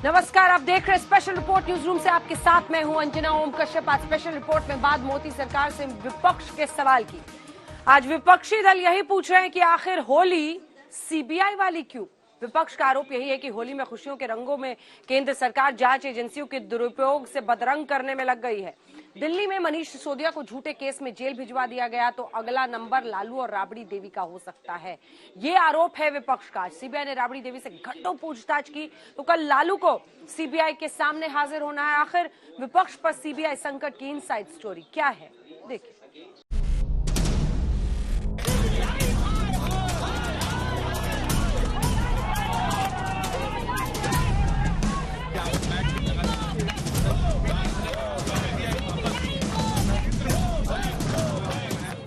नमस्कार, आप देख रहे हैं स्पेशल रिपोर्ट न्यूज रूम से। आपके साथ मैं हूं अंजना ओम कश्यप। आज स्पेशल रिपोर्ट में बात मोदी सरकार से विपक्ष के सवाल की। आज विपक्षी दल यही पूछ रहे हैं कि आखिर होली सीबीआई वाली क्यों। विपक्ष का आरोप यही है कि होली में खुशियों के रंगों में केंद्र सरकार जांच एजेंसियों के दुरुपयोग से बदरंग करने में लग गई है। दिल्ली में मनीष सिसोदिया को झूठे केस में जेल भिजवा दिया गया तो अगला नंबर लालू और राबड़ी देवी का हो सकता है, ये आरोप है विपक्ष का। सीबीआई ने राबड़ी देवी से घंटों पूछताछ की तो कल लालू को सीबीआई के सामने हाजिर होना है। आखिर विपक्ष पर सीबीआई संकट की इनसाइड स्टोरी क्या है, देखिए।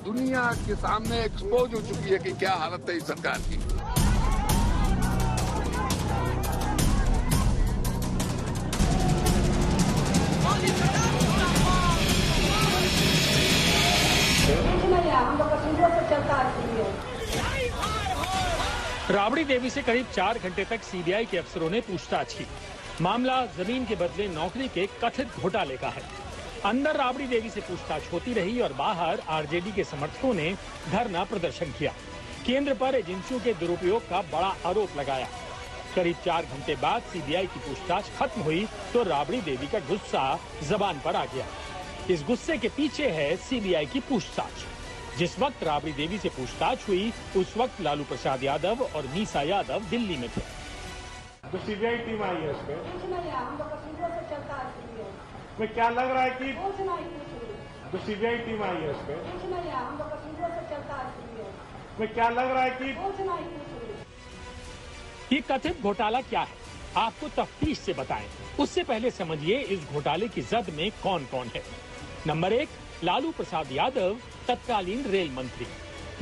दुनिया के सामने एक्सपोज हो चुकी है कि क्या हालत है इस सरकार की। राबड़ी देवी से करीब 4 घंटे तक सीबीआई के अफसरों ने पूछताछ की। मामला जमीन के बदले नौकरी के कथित घोटाले का है। अंदर राबड़ी देवी से पूछताछ होती रही और बाहर आरजेडी के समर्थकों ने धरना प्रदर्शन किया। केंद्र पर एजेंसियों के दुरुपयोग का बड़ा आरोप लगाया। करीब 4 घंटे बाद सीबीआई की पूछताछ खत्म हुई तो राबड़ी देवी का गुस्सा जबान पर आ गया। इस गुस्से के पीछे है सीबीआई की पूछताछ। जिस वक्त राबड़ी देवी से पूछताछ हुई उस वक्त लालू प्रसाद यादव और मीसा यादव दिल्ली में थे। तो सीबीआई टीम आई है इसमें में क्या लग रहा है कि तो सीबीआई टीम आई है इसमें में क्या लग रहा है कि ये कथित घोटाला क्या है, आपको तफ्तीश से बताएं। उससे पहले समझिए इस घोटाले की जद में कौन कौन है। नंबर 1, लालू प्रसाद यादव, तत्कालीन रेल मंत्री।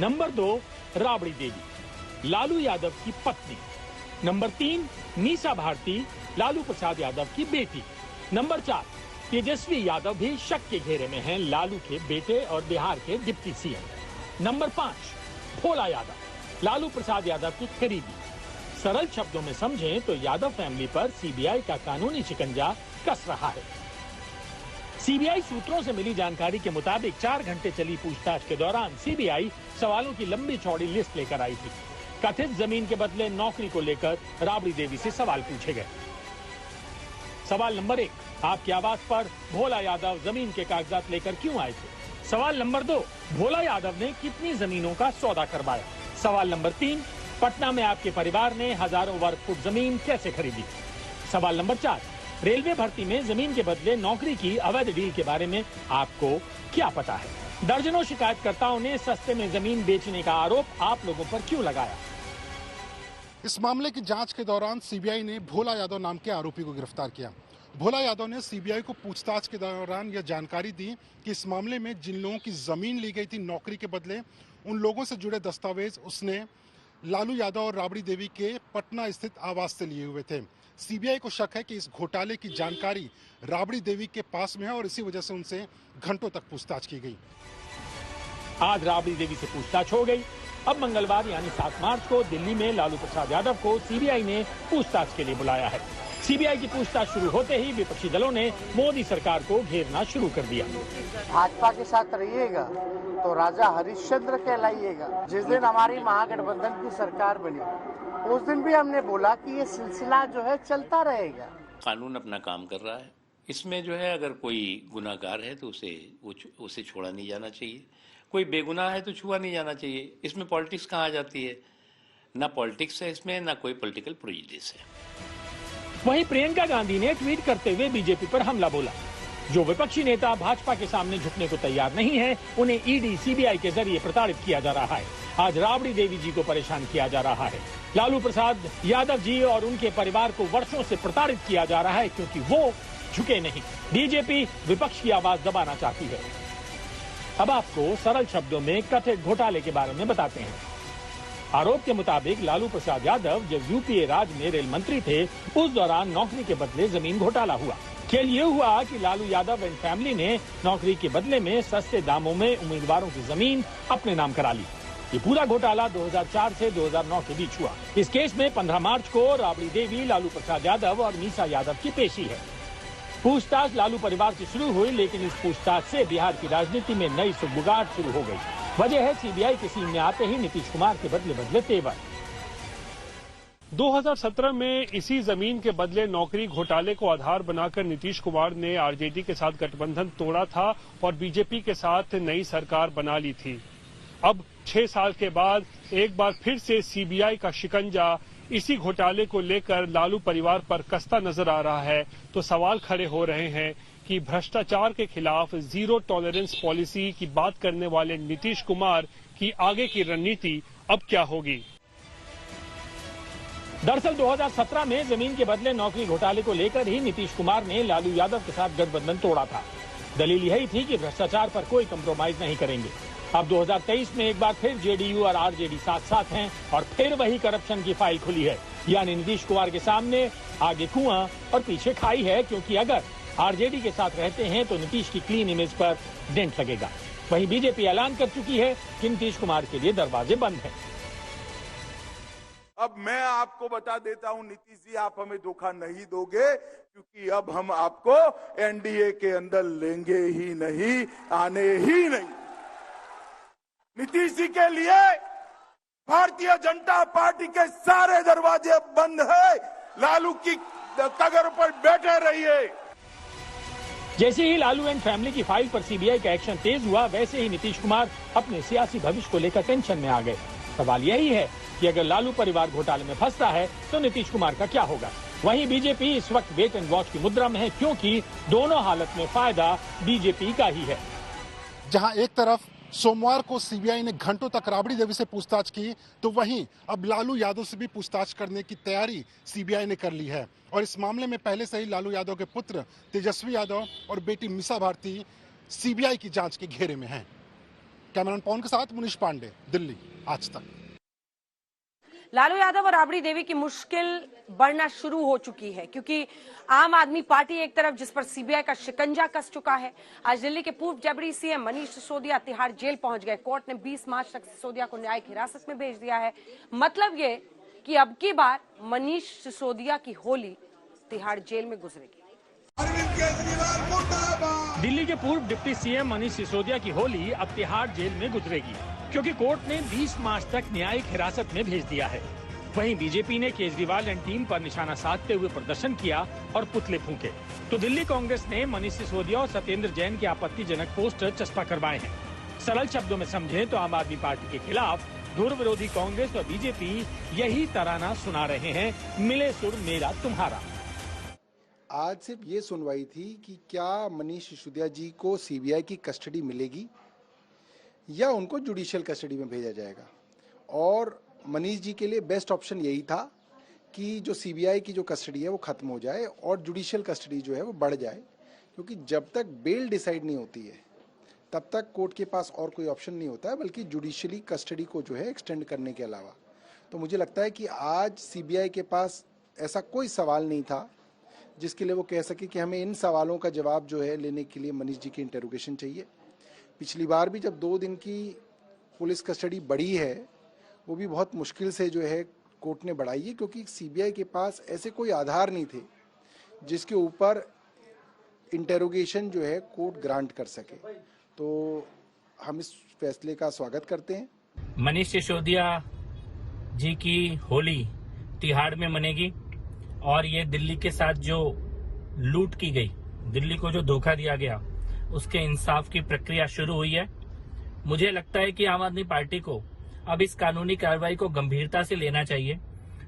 नंबर 2, राबड़ी देवी, लालू यादव की पत्नी। नंबर 3, मीसा भारती, लालू प्रसाद यादव की बेटी। नंबर 4, तेजस्वी यादव भी शक के घेरे में हैं, लालू के बेटे और बिहार के deputy CM. Number 5, Bhola Yadav, Lalu Prasad Yadav की करीबी। सरल शब्दों में समझें तो यादव फैमिली पर सीबीआई का कानूनी शिकंजा कस रहा है। सीबीआई सूत्रों से मिली जानकारी के मुताबिक 4 घंटे चली पूछताछ के दौरान सीबीआई सवालों की लंबी चौड़ी लिस्ट लेकर आई थी। कथित जमीन के बदले नौकरी को लेकर राबड़ी देवी से सवाल पूछे गए। सवाल नंबर 1, आपके आवास पर भोला यादव जमीन के कागजात लेकर क्यों आए थे? सवाल नंबर 2, भोला यादव ने कितनी जमीनों का सौदा करवाया? सवाल नंबर 3, पटना में आपके परिवार ने हजारों वर्ग फुट जमीन कैसे खरीदी? सवाल नंबर 4, रेलवे भर्ती में जमीन के बदले नौकरी की अवैध डील के बारे में आपको क्या पता है? दर्जनों शिकायतकर्ताओं ने सस्ते में जमीन बेचने का आरोप आप लोगों पर क्यों लगाया? इस मामले की जांच के दौरान सीबीआई ने भोला यादव नाम के आरोपी को गिरफ्तार किया। भोला यादव ने सीबीआई को पूछताछ के दौरान यह जानकारी दी कि इस मामले में जिन लोगों की जमीन ली गई थी नौकरी के बदले, उन लोगों से जुड़े दस्तावेज उसने लालू यादव और राबड़ी देवी के पटना स्थित आवास से लिए हुए थे। सीबीआई को शक है कि इस घोटाले की जानकारी राबड़ी देवी के पास में है और इसी वजह से उनसे घंटों तक पूछताछ की गई। आज राबड़ी देवी से पूछताछ हो गई। अब मंगलवार यानी 7 मार्च को दिल्ली में लालू प्रसाद यादव को सीबीआई ने पूछताछ के लिए बुलाया है। सीबीआई की पूछताछ शुरू होते ही विपक्षी दलों ने मोदी सरकार को घेरना शुरू कर दिया। भाजपा के साथ रहिएगा तो राजा हरिश्चंद्र कहलाइएगा। जिस दिन हमारी महागठबंधन की सरकार बनी उस दिन भी हमने बोला कि ये सिलसिला जो है चलता रहेगा। कानून अपना काम कर रहा है। इसमें जो है अगर कोई गुनाहगार है तो उसे छोड़ा नहीं जाना चाहिए, कोई बेगुनाह है तो छुआ नहीं जाना चाहिए। इसमें पॉलिटिक्स कहाँ आ जाती है? ना पॉलिटिक्स है इसमें, ना कोई पॉलिटिकल प्रेजुडिस है। वहीं प्रियंका गांधी ने ट्वीट करते हुए बीजेपी पर हमला बोला। जो विपक्षी नेता भाजपा के सामने झुकने को तैयार नहीं है उन्हें ईडी सीबीआई के जरिए प्रताड़ित किया जा रहा है। आज राबड़ी देवी जी को परेशान किया जा रहा है। लालू प्रसाद यादव जी और उनके परिवार को वर्षों से प्रताड़ित किया जा रहा है क्योंकि वो झुके नहीं। बीजेपी विपक्ष की आवाज दबाना चाहती है। अब आपको सरल शब्दों में कथित घोटाले के बारे में बताते हैं। आरोप के मुताबिक लालू प्रसाद यादव जब यूपीए राज में रेल मंत्री थे उस दौरान नौकरी के बदले जमीन घोटाला हुआ। खेल ये हुआ कि लालू यादव एंड फैमिली ने नौकरी के बदले में सस्ते दामों में उम्मीदवारों की जमीन अपने नाम करा ली। ये पूरा घोटाला 2004 से 2009 के बीच हुआ। इस केस में 15 मार्च को राबड़ी देवी, लालू प्रसाद यादव और मीसा यादव की पेशी है। पूछताछ लालू परिवार से शुरू हुई, लेकिन इस पूछताछ से बिहार की राजनीति में नई सुगबुगाहट शुरू हो गई। वजह है सीबीआई के सीन में आते ही नीतीश कुमार के बदले तेवर। 2017 में इसी जमीन के बदले नौकरी घोटाले को आधार बनाकर नीतीश कुमार ने आरजेडी के साथ गठबंधन तोड़ा था और बीजेपी के साथ नई सरकार बना ली थी। अब 6 साल के बाद एक बार फिर से सीबीआई का शिकंजा इसी घोटाले को लेकर लालू परिवार पर कसता नजर आ रहा है, तो सवाल खड़े हो रहे हैं कि भ्रष्टाचार के खिलाफ जीरो टॉलरेंस पॉलिसी की बात करने वाले नीतीश कुमार की आगे की रणनीति अब क्या होगी। दरअसल 2017 में जमीन के बदले नौकरी घोटाले को लेकर ही नीतीश कुमार ने लालू यादव के साथ गठबंधन तोड़ा था। दलील यही थी कि भ्रष्टाचार पर कोई कंप्रोमाइज नहीं करेंगे। अब 2023 में एक बार फिर जेडीयू और आरजेडी साथ साथ हैं और फिर वही करप्शन की फाइल खुली है। यानी नीतीश कुमार के सामने आगे कुआं और पीछे खाई है, क्योंकि अगर आरजेडी के साथ रहते हैं तो नीतीश की क्लीन इमेज पर डेंट लगेगा। वहीं बीजेपी ऐलान कर चुकी है कि नीतीश कुमार के लिए दरवाजे बंद हैं। अब मैं आपको बता देता हूं नीतीश जी, आप हमें धोखा नहीं दोगे, क्योंकि अब हम आपको एनडीए के अंदर लेंगे ही नहीं, आने ही नहीं। नीतीश जी के लिए भारतीय जनता पार्टी के सारे दरवाजे बंद है। लालू की कगर पर बैठे रहिए। जैसे ही लालू एंड फैमिली की फाइल पर सीबीआई का एक्शन तेज हुआ, वैसे ही नीतीश कुमार अपने सियासी भविष्य को लेकर टेंशन में आ गए। सवाल यही है कि अगर लालू परिवार घोटाले में फंसता है तो नीतीश कुमार का क्या होगा। वहीं बीजेपी इस वक्त वेट एंड वॉच की मुद्रा में है, क्योंकि दोनों हालत में फायदा बीजेपी का ही है। जहां एक तरफ सोमवार को सीबीआई ने घंटों तक राबड़ी देवी से पूछताछ की, तो वहीं अब लालू यादव से भी पूछताछ करने की तैयारी सीबीआई ने कर ली है। और इस मामले में पहले से ही लालू यादव के पुत्र तेजस्वी यादव और बेटी मीसा भारती सीबीआई की जांच के घेरे में हैं। कैमरामैन पवन के साथ मुनीश पांडे, दिल्ली, आज तक। लालू यादव और राबड़ी देवी की मुश्किल बढ़ना शुरू हो चुकी है, क्योंकि आम आदमी पार्टी एक तरफ जिस पर सीबीआई का शिकंजा कस चुका है। आज दिल्ली के पूर्व deputy CM Manish Sisodia Tihar jail पहुंच गए। कोर्ट ने 20 मार्च तक सिसोदिया को न्यायिक हिरासत में भेज दिया है। मतलब ये कि अब की बार मनीष सिसोदिया की होली तिहाड़ जेल में गुजरेगी। दिल्ली के पूर्व डिप्टी सीएम मनीष सिसोदिया की होली अब तिहाड़ जेल में गुजरेगी, क्योंकि कोर्ट ने 20 मार्च तक न्यायिक हिरासत में भेज दिया है। वहीं बीजेपी ने केजरीवाल एंड टीम पर निशाना साधते हुए प्रदर्शन किया और पुतले फूंके, तो दिल्ली कांग्रेस ने मनीष सिसोदिया और सत्येंद्र जैन के आपत्तिजनक पोस्टर चस्पा करवाए हैं। सरल शब्दों में समझें तो आम आदमी पार्टी के खिलाफ धुर विरोधी कांग्रेस और बीजेपी यही तराना सुना रहे हैं, मिले सुर मेरा तुम्हारा। आज सिर्फ ये सुनवाई थी कि क्या मनीष सिसोदिया जी को सीबीआई की कस्टडी मिलेगी या उनको जुडिशियल कस्टडी में भेजा जाएगा। और मनीष जी के लिए बेस्ट ऑप्शन यही था कि जो सीबीआई की जो कस्टडी है वो खत्म हो जाए और जुडिशियल कस्टडी जो है वो बढ़ जाए, क्योंकि जब तक बेल डिसाइड नहीं होती है तब तक कोर्ट के पास और कोई ऑप्शन नहीं होता है, बल्कि जुडिशियली कस्टडी को जो है एक्सटेंड करने के अलावा। तो मुझे लगता है कि आज सीबीआई के पास ऐसा कोई सवाल नहीं था जिसके लिए वो कह सके कि हमें इन सवालों का जवाब जो है लेने के लिए मनीष जी की इंटेरोगेशन चाहिए। पिछली बार भी जब 2 दिन की पुलिस कस्टडी बढ़ी है, वो भी बहुत मुश्किल से जो है कोर्ट ने बढ़ाई है, क्योंकि सीबीआई के पास ऐसे कोई आधार नहीं थे जिसके ऊपर इंटेरोगेशन जो है कोर्ट ग्रांट कर सके। तो हम इस फैसले का स्वागत करते हैं। मनीष सिसोदिया जी की होली तिहाड़ में मनेगी और ये दिल्ली के साथ जो लूट की गई, दिल्ली को जो धोखा दिया गया, उसके इंसाफ की प्रक्रिया शुरू हुई है। मुझे लगता है कि आम आदमी पार्टी को अब इस कानूनी कार्रवाई को गंभीरता से लेना चाहिए।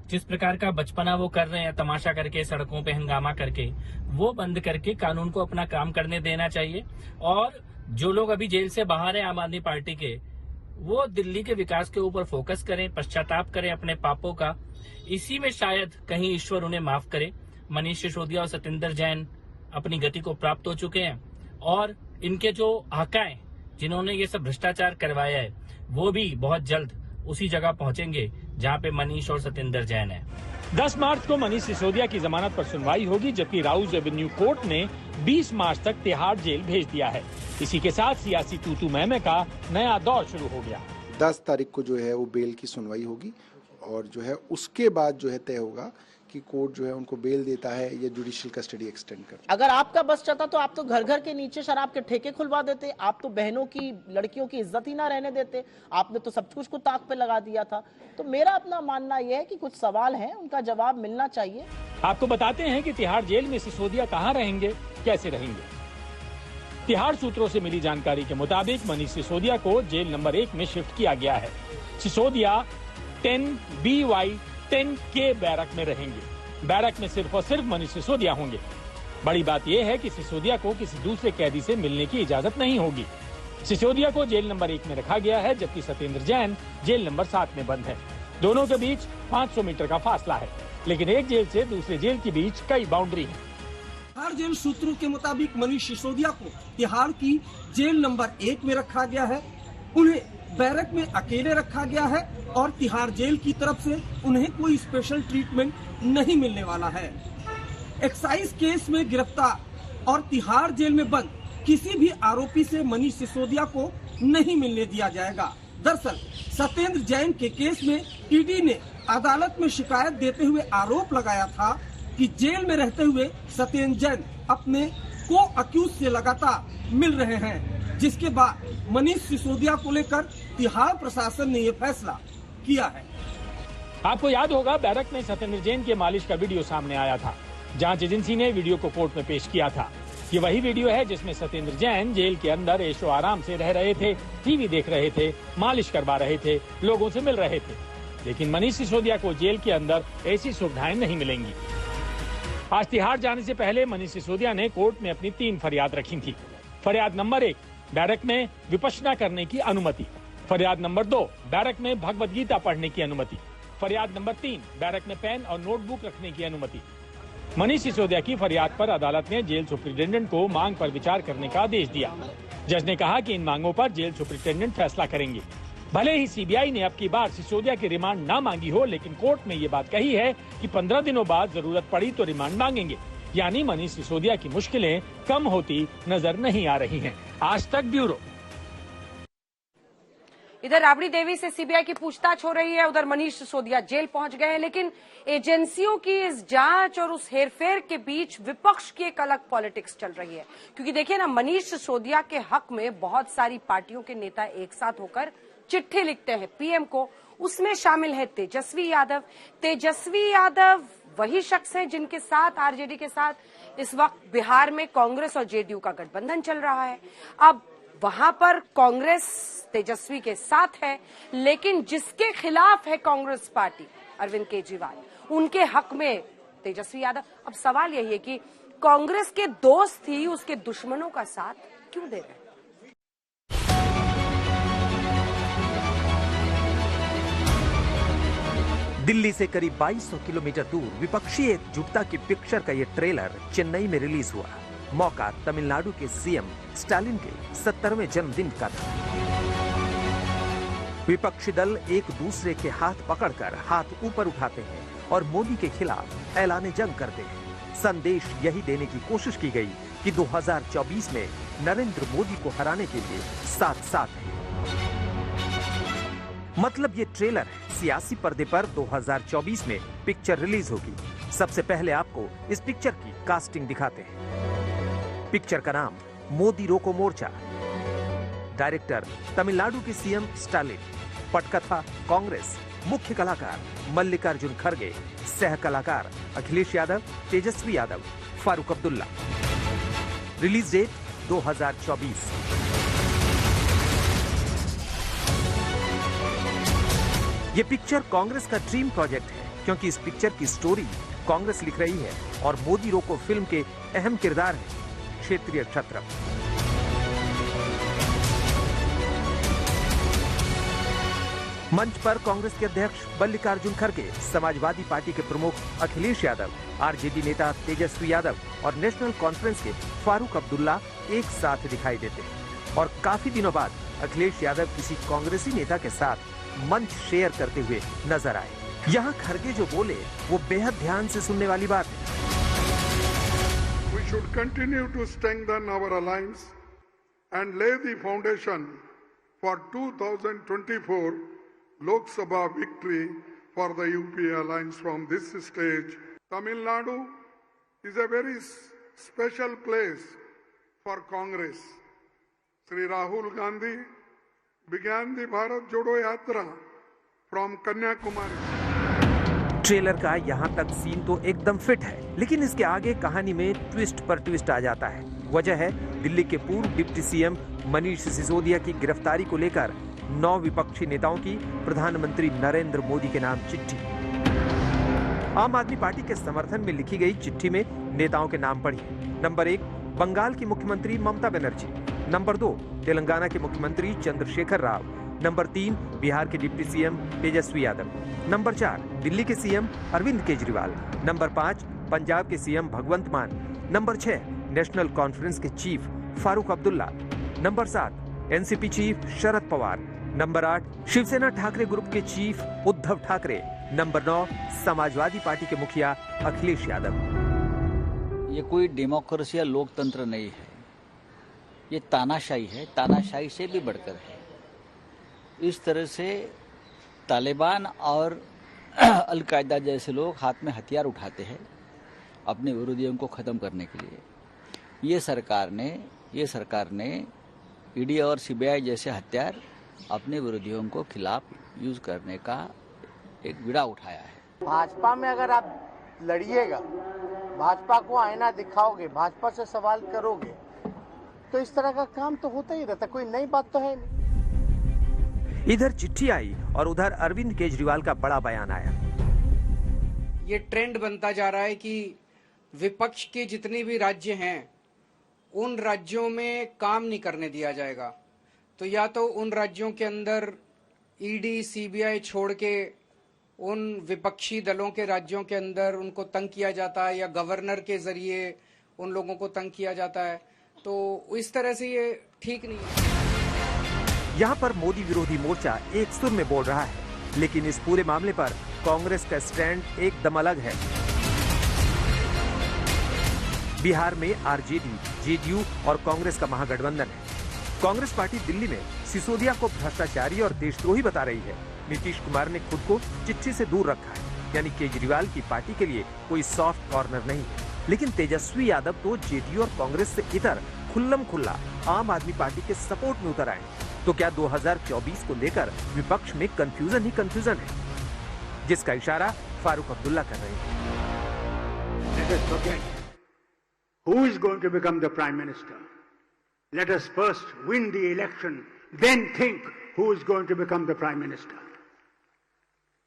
जिस प्रकार का बचपना वो कर रहे हैं, तमाशा करके, सड़कों पे हंगामा करके, वो बंद करके कानून को अपना काम करने देना चाहिए। और जो लोग अभी जेल से बाहर हैं आम आदमी पार्टी के, वो दिल्ली के विकास के ऊपर फोकस करें, पश्चाताप करें अपने पापों का। इसी में शायद कहीं ईश्वर उन्हें माफ करे। मनीष सिसोदिया और सत्येंद्र जैन अपनी गति को प्राप्त हो चुके हैं और इनके जो आकाएं जिन्होंने ये सब भ्रष्टाचार करवाया है, वो भी बहुत जल्द उसी जगह पहुंचेंगे जहां पे मनीष और सत्येंद्र जैन है। 10 मार्च को मनीष सिसोदिया की जमानत पर सुनवाई होगी, जबकि राउज एवेन्यू कोर्ट ने 20 मार्च तक तिहाड़ जेल भेज दिया है। इसी के साथ सियासी तूतू मैमे का नया दौर शुरू हो गया। 10 तारीख को जो है वो बेल की सुनवाई होगी और जो है उसके बाद जो है तय होगा कि कोर्ट जो है उनको बेल देता है या जुडिशियल कस्टडी एक्सटेंड करता है। अगर आपका बस चलता तो आप तो घर घर के नीचे शराब के ठेके खुलवा देते, आप तो बहनों की, लड़कियों की इज्जत ही ना रहने देते, आपने तो सब कुछ को ताक पे लगा दिया था। तो मेरा अपना मानना यह है कि कुछ सवाल हैं, उनका जवाब मिलना चाहिए। आपको बताते हैं कि तिहाड़ जेल में सिसोदिया कहाँ रहेंगे, कैसे रहेंगे। तिहाड़ सूत्रों से मिली जानकारी के मुताबिक मनीष सिसोदिया को जेल नंबर 1 में शिफ्ट किया गया है। सिसोदिया 10BY10K बैरक में रहेंगे। बैरक में सिर्फ और सिर्फ मनीष सिसोदिया होंगे। बड़ी बात यह है कि सिसोदिया को किसी दूसरे कैदी से मिलने की इजाजत नहीं होगी। सिसोदिया को जेल नंबर 1 में रखा गया है, जबकि सत्येंद्र जैन जेल नंबर 7 में बंद है। दोनों के बीच 500 मीटर का फासला है, लेकिन एक जेल से दूसरे जेल के बीच कई बाउंड्री है। तिहाड़ जेल सूत्रों के मुताबिक मनीष सिसोदिया को तिहाड़ की जेल नंबर 1 में रखा गया है। उन्हें बैरक में अकेले रखा गया है और तिहाड़ जेल की तरफ से उन्हें कोई स्पेशल ट्रीटमेंट नहीं मिलने वाला है। एक्साइज केस में गिरफ्तार और तिहाड़ जेल में बंद किसी भी आरोपी से मनीष सिसोदिया को नहीं मिलने दिया जाएगा। दरअसल सत्येंद्र जैन के केस में ईडी ने अदालत में शिकायत देते हुए आरोप लगाया था कि जेल में रहते हुए सत्येंद्र जैन अपने को अक्यूज से लगातार मिल रहे हैं, जिसके बाद मनीष सिसोदिया को लेकर तिहाड़ प्रशासन ने ये फैसला किया है। आपको याद होगा बैरक में सत्येंद्र जैन के मालिश का वीडियो सामने आया था। जांच एजेंसी ने वीडियो को कोर्ट में पेश किया था। ये वही वीडियो है जिसमें सत्येंद्र जैन जेल के अंदर ऐशो आराम से रह रहे थे, टीवी देख रहे थे, मालिश करवा रहे थे, लोगों से मिल रहे थे। लेकिन मनीष सिसोदिया को जेल के अंदर ऐसी सुविधाएं नहीं मिलेंगी। आज तिहाड़ जाने से पहले मनीष सिसोदिया ने कोर्ट में अपनी 3 फरियाद रखी थी। फरियाद नंबर 1, बैरक में विपश्यना करने की अनुमति। फरियाद नंबर 2, बैरक में भगवद गीता पढ़ने की अनुमति। फरियाद नंबर 3, बैरक में पेन और नोटबुक रखने की अनुमति। मनीष सिसोदिया की फरियाद पर अदालत ने जेल सुपरिटेंडेंट को मांग पर विचार करने का आदेश दिया। जज ने कहा कि इन मांगों पर जेल सुपरिटेंडेंट फैसला करेंगे। भले ही सीबीआई ने अब की बार सिसोदिया की रिमांड न मांगी हो, लेकिन कोर्ट में ये बात कही है कि 15 दिनों बाद जरूरत पड़ी तो रिमांड मांगेंगे। यानी मनीष सिसोदिया की मुश्किलें कम होती नजर नहीं आ रही हैं। आज तक ब्यूरो। इधर राबड़ी देवी से सीबीआई की पूछताछ हो रही है, उधर मनीष सिसोदिया जेल पहुंच गए हैं। लेकिन एजेंसियों की इस जांच और उस हेरफेर के बीच विपक्ष की एक अलग पॉलिटिक्स चल रही है। क्योंकि देखिए ना, मनीष सिसोदिया के हक में बहुत सारी पार्टियों के नेता एक साथ होकर चिट्ठी लिखते हैं पीएम को। उसमें शामिल है तेजस्वी यादव। तेजस्वी यादव वही शख्स हैं जिनके साथ, आरजेडी के साथ इस वक्त बिहार में कांग्रेस और जेडीयू का गठबंधन चल रहा है। अब वहां पर कांग्रेस तेजस्वी के साथ है, लेकिन जिसके खिलाफ है कांग्रेस पार्टी, अरविंद केजरीवाल, उनके हक में तेजस्वी यादव। अब सवाल यही है कि कांग्रेस के दोस्त ही उसके दुश्मनों का साथ क्यों दे रहे हैं? दिल्ली से करीब 2200 किलोमीटर दूर विपक्षी एकजुटता की पिक्चर का ये ट्रेलर चेन्नई में रिलीज हुआ। मौका तमिलनाडु के सीएम स्टालिन के 70वें जन्मदिन का था। विपक्षी दल एक दूसरे के हाथ पकड़कर हाथ ऊपर उठाते हैं और मोदी के खिलाफ ऐलान जंग करते हैं। संदेश यही देने की कोशिश की गई कि 2024 में नरेंद्र मोदी को हराने के लिए साथ साथ हैं। मतलब ये ट्रेलर है। सियासी पर्दे पर 2024 में पिक्चर रिलीज होगी। सबसे पहले आपको इस पिक्चर की कास्टिंग दिखाते हैं। पिक्चर का नाम मोदी रोको मोर्चा। डायरेक्टर तमिलनाडु के सीएम स्टालिन। पटकथा कांग्रेस। मुख्य कलाकार मल्लिकार्जुन खड़गे। सह कलाकार अखिलेश यादव, तेजस्वी यादव, फारूक अब्दुल्ला। Release date 2024। ये पिक्चर कांग्रेस का ड्रीम प्रोजेक्ट है, क्योंकि इस पिक्चर की स्टोरी कांग्रेस लिख रही है और मोदी रोको फिल्म के अहम किरदार हैं क्षेत्रीय क्षत्रप। मंच पर कांग्रेस के अध्यक्ष मल्लिकार्जुन खड़गे, समाजवादी पार्टी के प्रमुख अखिलेश यादव, आरजेडी नेता तेजस्वी यादव और नेशनल कॉन्फ्रेंस के फारूक अब्दुल्ला एक साथ दिखाई देते हैं। और काफी दिनों बाद अखिलेश यादव किसी कांग्रेसी नेता के साथ मंच शेयर करते हुए नजर आए। यहाँ खड़गे जो बोले वो बेहद ध्यान से सुनने वाली बात है। We should continue to strengthen our alliance and lay the foundation for 2024 Lok Sabha victory for the UPA alliance from this stage. Tamil Nadu is a very special place for Congress. Sri Rahul Gandhi began the Bharat Jodo Yatra from Kanyakumari. Trailer का यहाँ तक scene तो एकदम fit है, लेकिन इसके आगे कहानी में ट्विस्ट पर ट्विस्ट आ जाता है। वजह है दिल्ली के पूर्व डिप्टी सीएम मनीष सिसोदिया की गिरफ्तारी को लेकर 9 विपक्षी नेताओं की प्रधानमंत्री नरेंद्र मोदी के नाम चिट्ठी। आम आदमी पार्टी के समर्थन में लिखी गई चिट्ठी में नेताओं के नाम पढ़िए। नंबर 1 बंगाल की मुख्यमंत्री ममता बनर्जी, नंबर 2 तेलंगाना के मुख्यमंत्री चंद्रशेखर राव, नंबर 3 बिहार के deputy CM Tejashwi Yadav, number 4 Delhi के सीएम अरविंद केजरीवाल, नंबर 5 पंजाब के CM Bhagwant Mann, number 6 national conference के chief Farooq Abdullah, number 7 NCP chief Sharad Pawar, number 8 Shiv Sena Thackeray group के chief Uddhav Thackeray, number 9 Samajwadi party के मुखिया अखिलेश यादव। ये कोई डेमोक्रेसी या लोकतंत्र नहीं है, ये तानाशाही है, तानाशाही से भी बढ़कर है। इस तरह से तालिबान और अलकायदा जैसे लोग हाथ में हथियार उठाते हैं अपने विरोधियों को खत्म करने के लिए। ये सरकार ने ईडी और सीबीआई जैसे हथियार अपने विरोधियों को खिलाफ यूज करने का एक बीड़ा उठाया है। भाजपा में अगर आप लड़िएगा, भाजपा को आईना दिखाओगे, भाजपा से सवाल करोगे, तो इस तरह का काम तो होता ही रहता, कोई नई बात तो है नहीं। इधर चिट्ठी आई और उधर अरविंद केजरीवाल का बड़ा बयान आया। ये ट्रेंड बनता जा रहा है कि विपक्ष के जितने भी राज्य हैं उन राज्यों में काम नहीं करने दिया जाएगा। तो या तो उन राज्यों के अंदर ईडी सीबीआई छोड़ के उन विपक्षी दलों के राज्यों के अंदर उनको तंग किया जाता है, या गवर्नर के जरिए उन लोगों को तंग किया जाता है। तो इस तरह से ये ठीक नहीं है। यहाँ पर मोदी विरोधी मोर्चा एक सुर में बोल रहा है, लेकिन इस पूरे मामले पर कांग्रेस का स्टैंड एकदम अलग है। बिहार में आरजेडी, जेडीयू और कांग्रेस का महागठबंधन है। कांग्रेस पार्टी दिल्ली में सिसोदिया को भ्रष्टाचारी और देशद्रोही बता रही है। नीतीश कुमार ने खुद को चिट्ठी से दूर रखा है, यानी केजरीवाल की पार्टी के लिए कोई सॉफ्ट कॉर्नर नहीं है। लेकिन तेजस्वी यादव तो जेडीयू और कांग्रेस से इतर खुल्लम खुल्ला आम आदमी पार्टी के सपोर्ट में उतर आए। तो क्या 2024 को लेकर विपक्ष में कंफ्यूजन ही कंफ्यूजन है, जिसका इशारा फारूक अब्दुल्ला कर रहे हैं। Let us forget who is going to become the prime minister. Let us first win the election, then think who is going to become the prime minister.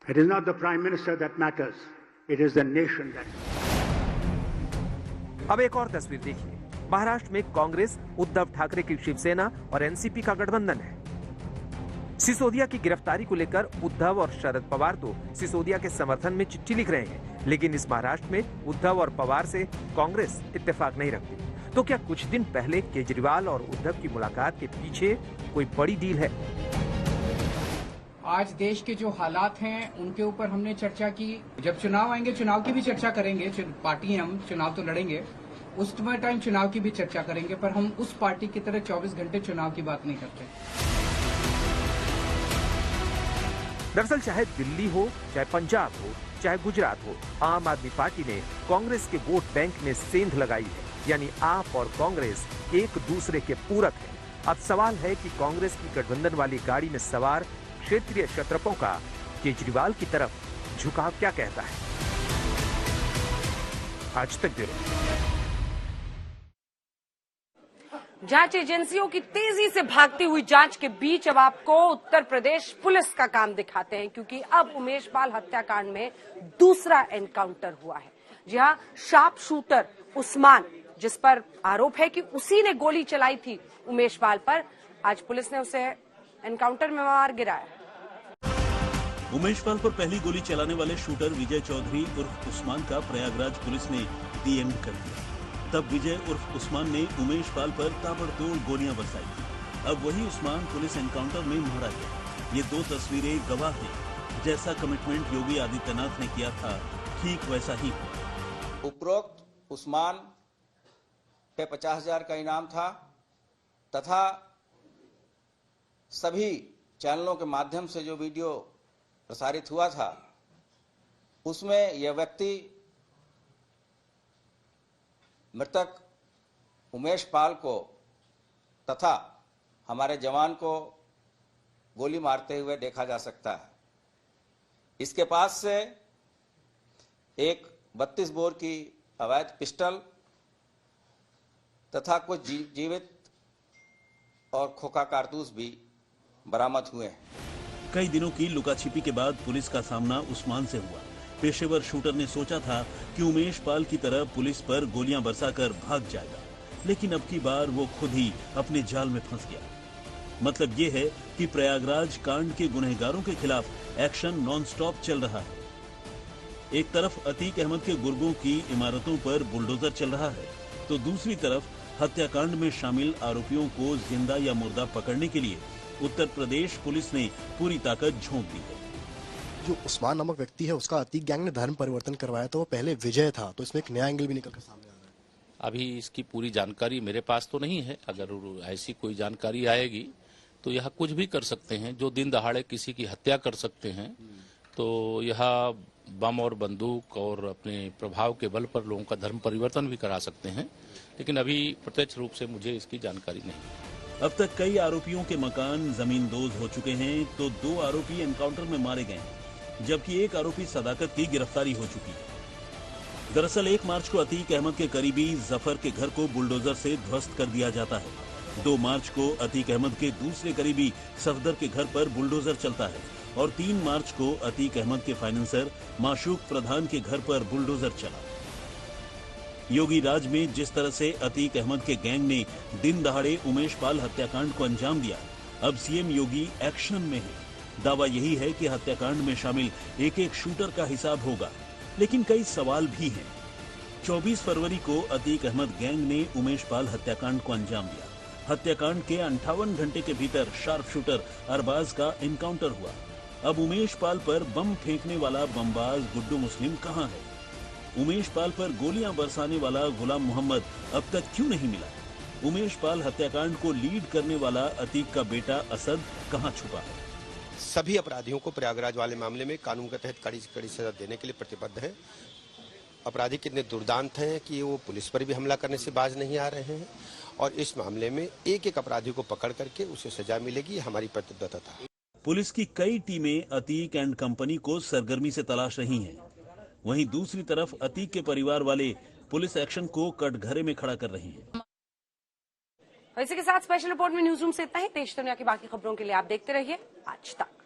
It is not the prime minister that matters, it is the nation that matters. अब एक और तस्वीर देखिए। महाराष्ट्र में कांग्रेस, उद्धव ठाकरे की शिवसेना और NCP का गठबंधन है। सिसोदिया की गिरफ्तारी को लेकर उद्धव और शरद पवार तो सिसोदिया के समर्थन में चिट्ठी लिख रहे हैं, लेकिन इस महाराष्ट्र में उद्धव और पवार से कांग्रेस इत्तेफाक नहीं रखती। तो क्या कुछ दिन पहले केजरीवाल और उद्धव की मुलाकात के पीछे कोई बड़ी डील है? आज देश के जो हालात हैं उनके ऊपर हमने चर्चा की। जब चुनाव आएंगे चुनाव की भी चर्चा करेंगे। पार्टी हैं, हम चुनाव तो लड़ेंगे, उस टाइम चुनाव की भी चर्चा करेंगे, पर हम उस पार्टी की तरह 24 घंटे चुनाव की बात नहीं करते। दरअसल चाहे दिल्ली हो, चाहे पंजाब हो, चाहे गुजरात हो, आम आदमी पार्टी ने कांग्रेस के वोट बैंक में सेंध लगाई है, यानी आप और कांग्रेस एक दूसरे के पूरक हैं। अब सवाल है कि कांग्रेस की गठबंधन वाली गाड़ी में सवार क्षेत्रीय क्षत्रपों का केजरीवाल की तरफ झुकाव क्या कहता है? आज तक ब्यूरो। जांच एजेंसियों की तेजी से भागती हुई जांच के बीच अब आपको उत्तर प्रदेश पुलिस का काम दिखाते हैं, क्योंकि अब उमेश पाल हत्याकांड में दूसरा एनकाउंटर हुआ है। जी हां, शार्प शूटर उस्मान, जिस पर आरोप है कि उसी ने गोली चलाई थी उमेश पाल पर, आज पुलिस ने उसे एनकाउंटर में मार गिराया। उमेश पाल पर पहली गोली चलाने वाले शूटर विजय चौधरी उर्फ उस्मान का प्रयागराज पुलिस ने दी एंड कर दिया। तब विजय उर्फ उस्मान ने उमेश पाल पर ताबड़तोड़ गोलियां बरसाई थी। अब वही उस्मान पुलिस एनकाउंटर में मारा गया। ये दो तस्वीरें गवाह हैं। जैसा कमिटमेंट योगी आदित्यनाथ ने किया था, ठीक वैसा ही हुआ। उपरोक्त उस्मान पे 50,000 का इनाम था तथा सभी चैनलों के माध्यम से जो वीडियो प्रसारित हुआ था उसमें यह व्यक्ति मृतक उमेश पाल को तथा हमारे जवान को गोली मारते हुए देखा जा सकता है। इसके पास से एक 32 बोर की अवैध पिस्टल तथा कुछ जीवित और खोखा कारतूस भी बरामद हुए हैं। कई दिनों की लुकाछिपी के बाद पुलिस का सामना उस्मान से हुआ। पेशेवर शूटर ने सोचा था कि उमेश पाल की तरह पुलिस पर गोलियां बरसाकर भाग जाएगा, लेकिन अब की बार वो खुद ही अपने जाल में फंस गया। मतलब ये है कि प्रयागराज कांड के गुनहगारों के खिलाफ एक्शन नॉन स्टॉप चल रहा है। एक तरफ अतीक अहमद के गुर्गों की इमारतों पर बुलडोजर चल रहा है, तो दूसरी तरफ हत्याकांड में शामिल आरोपियों को जिंदा या मुर्दा पकड़ने के लिए उत्तर प्रदेश पुलिस ने पूरी ताकत झोंक दी है। जो उस्मान नामक व्यक्ति है उसका अतीक गैंग ने धर्म परिवर्तन करवाया, तो वो पहले विजय था, तो इसमें एक नया एंगल भी निकल कर सामने आ रहा है। अभी इसकी पूरी जानकारी मेरे पास तो नहीं है। अगर ऐसी कोई जानकारी आएगी तो यह कुछ भी कर सकते हैं। जो दिन दहाड़े किसी की हत्या कर सकते हैं, तो यह बम और बंदूक और अपने प्रभाव के बल पर लोगों का धर्म परिवर्तन भी करा सकते हैं, लेकिन अभी प्रत्यक्ष रूप से मुझे इसकी जानकारी नहीं। अब तक कई आरोपियों के मकान जमींदोज हो चुके हैं, तो 2 आरोपी एनकाउंटर में मारे गए हैं, जबकि एक आरोपी सदाकत की गिरफ्तारी हो चुकी है। दरअसल 1 मार्च को अतीक अहमद के करीबी जफर के घर को बुलडोजर से ध्वस्त कर दिया जाता है। 2 मार्च को अतीक अहमद के दूसरे करीबी सफदर के घर पर बुलडोजर चलता है और 3 मार्च को अतीक अहमद के फाइनेंसर माशूक प्रधान के घर पर बुलडोजर चला। योगी राज में जिस तरह से अतीक अहमद के गैंग ने दिन दहाड़े उमेश पाल हत्याकांड को अंजाम दिया, अब सीएम योगी एक्शन में है। दावा यही है कि हत्याकांड में शामिल एक शूटर का हिसाब होगा, लेकिन कई सवाल भी हैं। 24 फरवरी को अतीक अहमद गैंग ने उमेश पाल हत्याकांड को अंजाम दिया। हत्याकांड के 58 घंटे के भीतर शार्प शूटर अरबाज का एनकाउंटर हुआ। अब उमेश पाल पर बम फेंकने वाला बमबाज गुड्डू मुस्लिम कहां है? उमेश पाल पर गोलियां बरसाने वाला गुलाम मोहम्मद अब तक क्यों नहीं मिला? उमेश पाल हत्याकांड को लीड करने वाला अतीक का बेटा असद कहां छुपा है? सभी अपराधियों को प्रयागराज वाले मामले में कानून के तहत कड़ी से कड़ी सजा देने के लिए प्रतिबद्ध है। अपराधी कितने दुर्दांत हैं कि वो पुलिस पर भी हमला करने से बाज नहीं आ रहे हैं, और इस मामले में एक अपराधी को पकड़ करके उसे सजा मिलेगी, हमारी प्रतिबद्धता था। पुलिस की कई टीमें अतीक एंड कंपनी को सरगर्मी से तलाश रही हैं। वहीं दूसरी तरफ अतीक के परिवार वाले पुलिस एक्शन को कटघरे में खड़ा कर रहे हैं। इसी के साथ स्पेशल रिपोर्ट में न्यूज रूम से इतना ही। देश दुनिया की बाकी खबरों के लिए आप देखते रहिए आज तक।